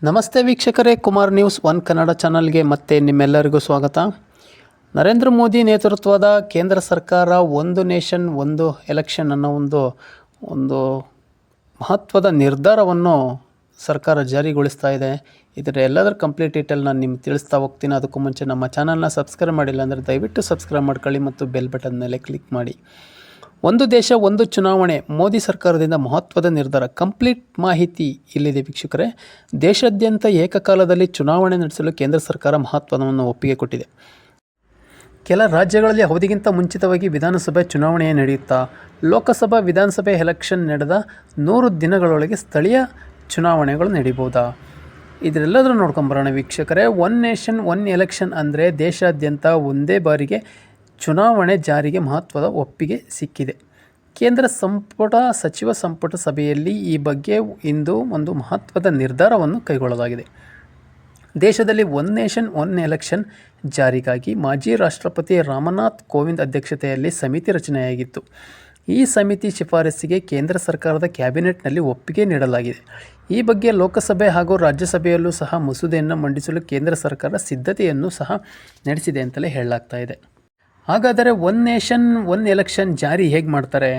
ನಮಸ್ತೆ ವೀಕ್ಷಕರೇ, Kumar news one Kannada ಚಾನಲ್ಗೆ ಮತ್ತೆ ನಿಮ್ಮೆಲ್ಲರಿಗೂ ಸ್ವಾಗತ. ನರೇಂದ್ರ ಮೋದಿ ನೇತೃತ್ವದ ಕೇಂದ್ರ ಸರ್ಕಾರ ಒಂದು ನೇಷನ್ ಒಂದು ಎಲೆಕ್ಷನ್ ಅನ್ನೋ ಒಂದು ಮಹತ್ವದ ನಿರ್ಧಾರವನ್ನು ಸರ್ಕಾರ ಜಾರಿಗೊಳಿಸ್ತಾ ಇದೆ. ಇದರ ಎಲ್ಲದರ ಕಂಪ್ಲೀಟ್ ಡೀಟೇಲ್ ನಾನು ನಿಮ್ಗೆ ತಿಳಿಸ್ತಾ ಹೋಗ್ತೀನಿ. ಅದಕ್ಕೂ ಮುಂಚೆ ನಮ್ಮ ಚಾನಲ್ನ ಸಬ್ಸ್ಕ್ರೈಬ್ ಮಾಡಿಲ್ಲ ಅಂದರೆ ದಯವಿಟ್ಟು ಸಬ್ಸ್ಕ್ರೈಬ್ ಮಾಡ್ಕೊಳ್ಳಿ ಮತ್ತು ಬೆಲ್ ಬಟನ್ ಮೇಲೆ ಕ್ಲಿಕ್ ಮಾಡಿ. ಒಂದು ದೇಶ ಒಂದು ಚುನಾವಣೆ, ಮೋದಿ ಸರ್ಕಾರದಿಂದ ಮಹತ್ವದ ನಿರ್ಧಾರ. ಕಂಪ್ಲೀಟ್ ಮಾಹಿತಿ ಇಲ್ಲಿದೆ ವೀಕ್ಷಕರೇ. ದೇಶಾದ್ಯಂತ ಏಕಕಾಲದಲ್ಲಿ ಚುನಾವಣೆ ನಡೆಸಲು ಕೇಂದ್ರ ಸರ್ಕಾರ ಮಹತ್ವವನ್ನು ಒಪ್ಪಿಗೆ ಕೊಟ್ಟಿದೆ. ಕೆಲ ರಾಜ್ಯಗಳಲ್ಲಿ ಅವಧಿಗಿಂತ ಮುಂಚಿತವಾಗಿ ವಿಧಾನಸಭೆ ಚುನಾವಣೆ ನಡೆಯುತ್ತಾ ಲೋಕಸಭಾ ವಿಧಾನಸಭೆ ಎಲೆಕ್ಷನ್ ನಡೆದ 100 ದಿನಗಳೊಳಗೆ ಸ್ಥಳೀಯ ಚುನಾವಣೆಗಳು ನಡೀಬಹುದಾ? ಇದರೆಲ್ಲದರೂ ನೋಡ್ಕೊಂಬರೋಣ ವೀಕ್ಷಕರೇ. ಒನ್ ನೇಷನ್ ಒನ್ ಎಲೆಕ್ಷನ್ ಅಂದರೆ ದೇಶಾದ್ಯಂತ ಒಂದೇ ಬಾರಿಗೆ ಚುನಾವಣೆ ಜಾರಿಗೆ ಮಹತ್ವದ ಒಪ್ಪಿಗೆ ಸಿಕ್ಕಿದೆ. ಕೇಂದ್ರ ಸಚಿವ ಸಂಪುಟ ಸಭೆಯಲ್ಲಿ ಈ ಬಗ್ಗೆ ಇಂದು ಒಂದು ಮಹತ್ವದ ನಿರ್ಧಾರವನ್ನು ಕೈಗೊಳ್ಳಲಾಗಿದೆ. ದೇಶದಲ್ಲಿ ಒನ್ ನೇಷನ್ ಒನ್ ಎಲೆಕ್ಷನ್ ಜಾರಿಗಾಗಿ ಮಾಜಿ ರಾಷ್ಟ್ರಪತಿ ರಾಮನಾಥ್ ಕೋವಿಂದ್ ಅಧ್ಯಕ್ಷತೆಯಲ್ಲಿ ಸಮಿತಿ ರಚನೆಯಾಗಿತ್ತು. ಈ ಸಮಿತಿ ಶಿಫಾರಸಿಗೆ ಕೇಂದ್ರ ಸರ್ಕಾರದ ಕ್ಯಾಬಿನೆಟ್ನಲ್ಲಿ ಒಪ್ಪಿಗೆ ನೀಡಲಾಗಿದೆ. ಈ ಬಗ್ಗೆ ಲೋಕಸಭೆ ಹಾಗೂ ರಾಜ್ಯಸಭೆಯಲ್ಲೂ ಸಹ ಮಸೂದೆಯನ್ನು ಮಂಡಿಸಲು ಕೇಂದ್ರ ಸರ್ಕಾರ ಸಿದ್ಧತೆಯನ್ನು ಸಹ ನಡೆಸಿದೆ ಅಂತಲೇ ಹೇಳಲಾಗ್ತಾ ಇದೆ. ಹಾಗಾದರೆ ಒನ್ ನೇಷನ್ ಒನ್ ಎಲೆಕ್ಷನ್ ಜಾರಿ ಹೇಗೆ ಮಾಡ್ತಾರೆ?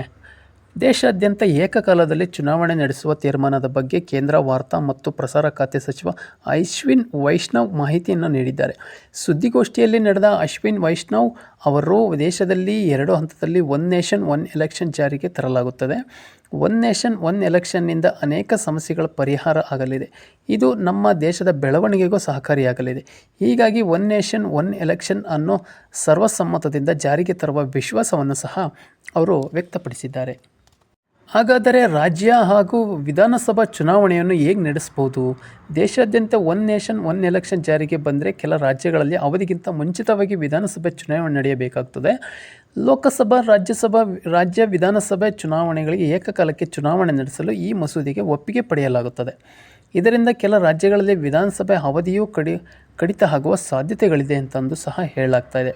ದೇಶಾದ್ಯಂತ ಏಕಕಾಲದಲ್ಲಿ ಚುನಾವಣೆ ನಡೆಸುವ ತೀರ್ಮಾನದ ಬಗ್ಗೆ ಕೇಂದ್ರ ವಾರ್ತಾ ಮತ್ತು ಪ್ರಸಾರ ಖಾತೆ ಸಚಿವ ಅಶ್ವಿನ್ ವೈಷ್ಣವ್ ಮಾಹಿತಿಯನ್ನು ನೀಡಿದ್ದಾರೆ. ಸುದ್ದಿಗೋಷ್ಠಿಯಲ್ಲಿ ನಡೆದ ಅಶ್ವಿನ್ ವೈಷ್ಣವ್ ಅವರು ದೇಶದಲ್ಲಿ 2 ಹಂತದಲ್ಲಿ ಒನ್ ನೇಷನ್ ಒನ್ ಎಲೆಕ್ಷನ್ ಜಾರಿಗೆ ತರಲಾಗುತ್ತದೆ. ಒನ್ ನೇಷನ್ ಒನ್ ಎಲೆಕ್ಷನ್ನಿಂದ ಅನೇಕ ಸಮಸ್ಯೆಗಳ ಪರಿಹಾರ ಆಗಲಿದೆ. ಇದು ನಮ್ಮ ದೇಶದ ಬೆಳವಣಿಗೆಗೂ ಸಹಕಾರಿಯಾಗಲಿದೆ. ಹೀಗಾಗಿ ಒನ್ ನೇಷನ್ ಒನ್ ಎಲೆಕ್ಷನ್ ಅನ್ನು ಸರ್ವಸಮ್ಮತದಿಂದ ಜಾರಿಗೆ ತರುವ ವಿಶ್ವಾಸವನ್ನು ಸಹ ಅವರು ವ್ಯಕ್ತಪಡಿಸಿದ್ದಾರೆ. ಹಾಗಾದರೆ ರಾಜ್ಯ ಹಾಗೂ ವಿಧಾನಸಭಾ ಚುನಾವಣೆಯನ್ನು ಹೇಗೆ ನಡೆಸಬಹುದು? ದೇಶಾದ್ಯಂತ ಒನ್ ನೇಷನ್ ಒನ್ ಎಲೆಕ್ಷನ್ ಜಾರಿಗೆ ಬಂದರೆ ಕೆಲ ರಾಜ್ಯಗಳಲ್ಲಿ ಅವಧಿಗಿಂತ ಮುಂಚಿತವಾಗಿ ವಿಧಾನಸಭೆ ಚುನಾವಣೆ ನಡೆಯಬೇಕಾಗ್ತದೆ. ಲೋಕಸಭಾ ರಾಜ್ಯ ವಿಧಾನಸಭೆ ಚುನಾವಣೆಗಳಿಗೆ ಏಕಕಾಲಕ್ಕೆ ಚುನಾವಣೆ ನಡೆಸಲು ಈ ಮಸೂದೆಗೆ ಒಪ್ಪಿಗೆ ಪಡೆಯಲಾಗುತ್ತದೆ. ಇದರಿಂದ ಕೆಲ ರಾಜ್ಯಗಳಲ್ಲಿ ವಿಧಾನಸಭೆ ಅವಧಿಯೂ ಕಡಿತ ಆಗುವ ಸಾಧ್ಯತೆಗಳಿದೆ ಅಂತಂದು ಸಹ ಹೇಳಲಾಗ್ತಾ ಇದೆ.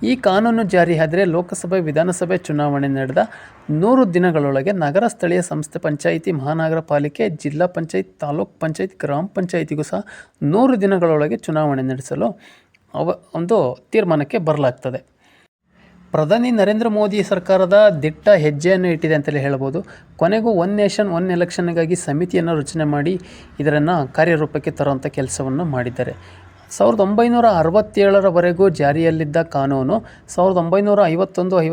ಈ ಕಾನೂನು ಜಾರಿಯಾದರೆ ಲೋಕಸಭೆ ವಿಧಾನಸಭೆ ಚುನಾವಣೆ ನಡೆದ 100 ದಿನಗಳೊಳಗೆ ನಗರ ಸ್ಥಳೀಯ ಸಂಸ್ಥೆ ಪಂಚಾಯಿತಿ, ಮಹಾನಗರ ಪಾಲಿಕೆ, ಜಿಲ್ಲಾ ಪಂಚಾಯತ್, ತಾಲೂಕ್ ಪಂಚಾಯತ್, ಗ್ರಾಮ ಪಂಚಾಯಿತಿಗೂ ಸಹ 100 ದಿನಗಳೊಳಗೆ ಚುನಾವಣೆ ನಡೆಸಲು ಒಂದು ತೀರ್ಮಾನಕ್ಕೆ ಬರಲಾಗ್ತದೆ. ಪ್ರಧಾನಿ ನರೇಂದ್ರ ಮೋದಿ ಸರ್ಕಾರದ ದಿಟ್ಟ ಹೆಜ್ಜೆಯನ್ನು ಇಟ್ಟಿದೆ ಅಂತಲೇ ಹೇಳ್ಬೋದು. ಕೊನೆಗೂ ಒನ್ ನೇಷನ್ ಒನ್ ಎಲೆಕ್ಷನ್ಗಾಗಿ ಸಮಿತಿಯನ್ನು ರಚನೆ ಮಾಡಿ ಇದನ್ನು ಕಾರ್ಯರೂಪಕ್ಕೆ ತರುವಂಥ ಕೆಲಸವನ್ನು ಮಾಡಿದ್ದಾರೆ. 1967ರವರೆಗೂ ಜಾರಿಯಲ್ಲಿದ್ದ ಕಾನೂನು 1951, 52,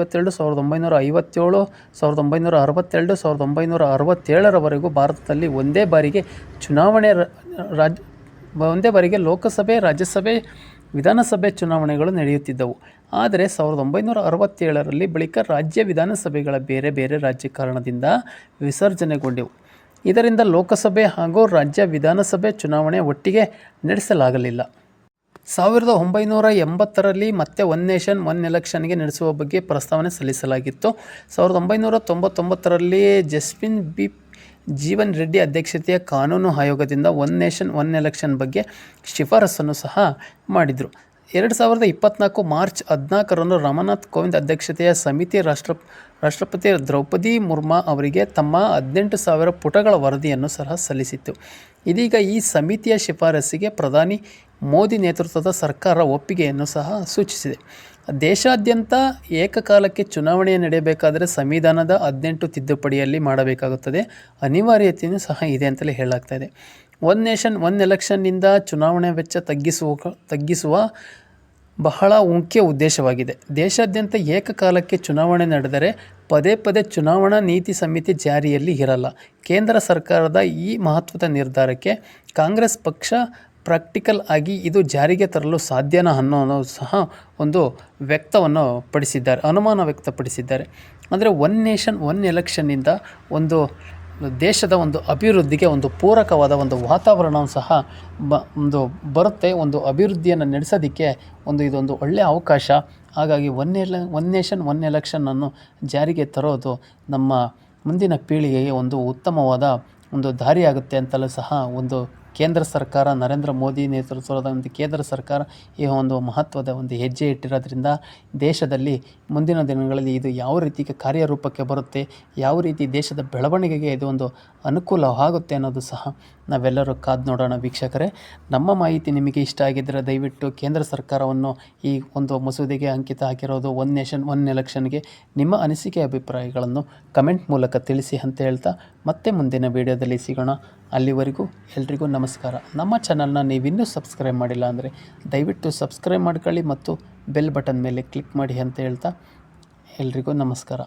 1957, 1962, 1967ರವರೆಗೂ ಭಾರತದಲ್ಲಿ ಒಂದೇ ಬಾರಿಗೆ ಲೋಕಸಭೆ, ರಾಜ್ಯಸಭೆ, ವಿಧಾನಸಭೆ ಚುನಾವಣೆಗಳು ನಡೆಯುತ್ತಿದ್ದವು. ಆದರೆ 1967ರಲ್ಲಿ ಬಳಿಕ ರಾಜ್ಯ ವಿಧಾನಸಭೆಗಳ ಬೇರೆ ಬೇರೆ ರಾಜಕಾರಣದಿಂದ ವಿಸರ್ಜನೆಗೊಂಡವು. ಇದರಿಂದ ಲೋಕಸಭೆ ಹಾಗೂ ರಾಜ್ಯ ವಿಧಾನಸಭೆ ಚುನಾವಣೆ ಒಟ್ಟಿಗೆ ನಡೆಸಲಾಗಲಿಲ್ಲ. 1980ರಲ್ಲಿ ಮತ್ತೆ ಒನ್ ನೇಷನ್ ಒನ್ ಎಲೆಕ್ಷನ್ಗೆ ನಡೆಸುವ ಬಗ್ಗೆ ಪ್ರಸ್ತಾವನೆ ಸಲ್ಲಿಸಲಾಗಿತ್ತು. 1999ರಲ್ಲಿ ಜಸ್ಟಿನ್ ಜೀವನ್ ರೆಡ್ಡಿ ಅಧ್ಯಕ್ಷತೆಯ ಕಾನೂನು ಆಯೋಗದಿಂದ ಒನ್ ನೇಷನ್ ಒನ್ ಎಲೆಕ್ಷನ್ ಬಗ್ಗೆ ಶಿಫಾರಸನ್ನು ಸಹ ಮಾಡಿದರು. 2024 ಮಾರ್ಚ್ 14ರಂದು ರಾಮನಾಥ್ ಕೋವಿಂದ್ ಅಧ್ಯಕ್ಷತೆಯ ಸಮಿತಿ ರಾಷ್ಟ್ರಪತಿ ದ್ರೌಪದಿ ಮುರ್ಮು ಅವರಿಗೆ ತಮ್ಮ 18,000 ಪುಟಗಳ ವರದಿಯನ್ನು ಸಹ ಸಲ್ಲಿಸಿತ್ತು. ಇದೀಗ ಈ ಸಮಿತಿಯ ಶಿಫಾರಸಿಗೆ ಪ್ರಧಾನಿ ಮೋದಿ ನೇತೃತ್ವದ ಸರ್ಕಾರ ಒಪ್ಪಿಗೆಯನ್ನು ಸಹ ಸೂಚಿಸಿದೆ. ದೇಶಾದ್ಯಂತ ಏಕಕಾಲಕ್ಕೆ ಚುನಾವಣೆ ನಡೆಯಬೇಕಾದರೆ ಸಂವಿಧಾನದ 18 ತಿದ್ದುಪಡಿಯಲ್ಲಿ ಮಾಡಬೇಕಾಗುತ್ತದೆ. ಅನಿವಾರ್ಯತೆಯೂ ಸಹ ಇದೆ ಅಂತಲೇ ಹೇಳಲಾಗ್ತಾ ಇದೆ. ಒನ್ ನೇಷನ್ ಒನ್ ಎಲೆಕ್ಷನ್ನಿಂದ ಚುನಾವಣೆ ವೆಚ್ಚ ತಗ್ಗಿಸುವ ಬಹಳ ಮುಖ್ಯ ಉದ್ದೇಶವಾಗಿದೆ. ದೇಶಾದ್ಯಂತ ಏಕಕಾಲಕ್ಕೆ ಚುನಾವಣೆ ನಡೆದರೆ ಪದೇ ಪದೇ ಚುನಾವಣಾ ನೀತಿ ಸಮಿತಿ ಜಾರಿಯಲ್ಲಿ ಇರಲ್ಲ. ಕೇಂದ್ರ ಸರ್ಕಾರದ ಈ ಮಹತ್ವದ ನಿರ್ಧಾರಕ್ಕೆ ಕಾಂಗ್ರೆಸ್ ಪಕ್ಷ ಪ್ರಾಕ್ಟಿಕಲ್ ಆಗಿ ಇದು ಜಾರಿಗೆ ತರಲು ಸಾಧ್ಯನಾ ಅನ್ನೋದು ಸಹ ಒಂದು ಅನುಮಾನ ವ್ಯಕ್ತಪಡಿಸಿದ್ದಾರೆ. ಅಂದರೆ ಒನ್ ನೇಷನ್ ಒನ್ ಎಲೆಕ್ಷನ್ನಿಂದ ಒಂದು ದೇಶದ ಒಂದು ಅಭಿವೃದ್ಧಿಗೆ ಒಂದು ಪೂರಕವಾದ ಒಂದು ವಾತಾವರಣವೂ ಸಹ ಬರುತ್ತೆ. ಒಂದು ಅಭಿವೃದ್ಧಿಯನ್ನು ನಡೆಸೋದಕ್ಕೆ ಇದೊಂದು ಒಳ್ಳೆಯ ಅವಕಾಶ. ಹಾಗಾಗಿ ಒನ್ ನೇಷನ್ ಒನ್ ಎಲೆಕ್ಷನನ್ನು ಜಾರಿಗೆ ತರೋದು ನಮ್ಮ ಮುಂದಿನ ಪೀಳಿಗೆಗೆ ಒಂದು ಉತ್ತಮವಾದ ಒಂದು ದಾರಿಯಾಗುತ್ತೆ ಅಂತಲೂ ಸಹ ಒಂದು ಕೇಂದ್ರ ಸರ್ಕಾರ ನರೇಂದ್ರ ಮೋದಿ ನೇತೃತ್ವದ ಒಂದು ಕೇಂದ್ರ ಸರ್ಕಾರ ಈ ಒಂದು ಮಹತ್ವದ ಒಂದು ಹೆಜ್ಜೆ ಇಟ್ಟಿರೋದ್ರಿಂದ ದೇಶದಲ್ಲಿ ಮುಂದಿನ ದಿನಗಳಲ್ಲಿ ಇದು ಯಾವ ರೀತಿಗೆ ಕಾರ್ಯರೂಪಕ್ಕೆ ಬರುತ್ತೆ, ಯಾವ ರೀತಿ ದೇಶದ ಬೆಳವಣಿಗೆಗೆ ಇದು ಒಂದು ಅನುಕೂಲವಾಗುತ್ತೆ ಅನ್ನೋದು ಸಹ ನಾವೆಲ್ಲರೂ ಕಾದು ನೋಡೋಣ ವೀಕ್ಷಕರೇ. ನಮ್ಮ ಮಾಹಿತಿ ನಿಮಗೆ ಇಷ್ಟ ಆಗಿದ್ದರೆ ದಯವಿಟ್ಟು ಕೇಂದ್ರ ಸರ್ಕಾರವನ್ನು ಈ ಒಂದು ಮಸೂದೆಗೆ ಅಂಕಿತ ಹಾಕಿರೋದು ಒನ್ ನೇಷನ್ ಒನ್ ಎಲೆಕ್ಷನ್ಗೆ ನಿಮ್ಮ ಅನಿಸಿಕೆ ಅಭಿಪ್ರಾಯಗಳನ್ನು ಕಮೆಂಟ್ ಮೂಲಕ ತಿಳಿಸಿ ಅಂತ ಹೇಳ್ತಾ ಮತ್ತೆ ಮುಂದಿನ ವಿಡಿಯೋದಲ್ಲಿ ಸಿಗೋಣ. ಅಲ್ಲಿವರೆಗೂ ಎಲ್ರಿಗೂ ನಮಸ್ಕಾರ. ನಮ್ಮ ಚಾನಲ್ನ ನೀವಿನ್ನೂ ಸಬ್ಸ್ಕ್ರೈಬ್ ಮಾಡಿಲ್ಲ ಅಂದರೆ ದಯವಿಟ್ಟು ಸಬ್ಸ್ಕ್ರೈಬ್ ಮಾಡ್ಕೊಳ್ಳಿ ಮತ್ತು ಬೆಲ್ ಬಟನ್ ಮೇಲೆ ಕ್ಲಿಕ್ ಮಾಡಿ ಅಂತ ಹೇಳ್ತಾ ಎಲ್ರಿಗೂ ನಮಸ್ಕಾರ.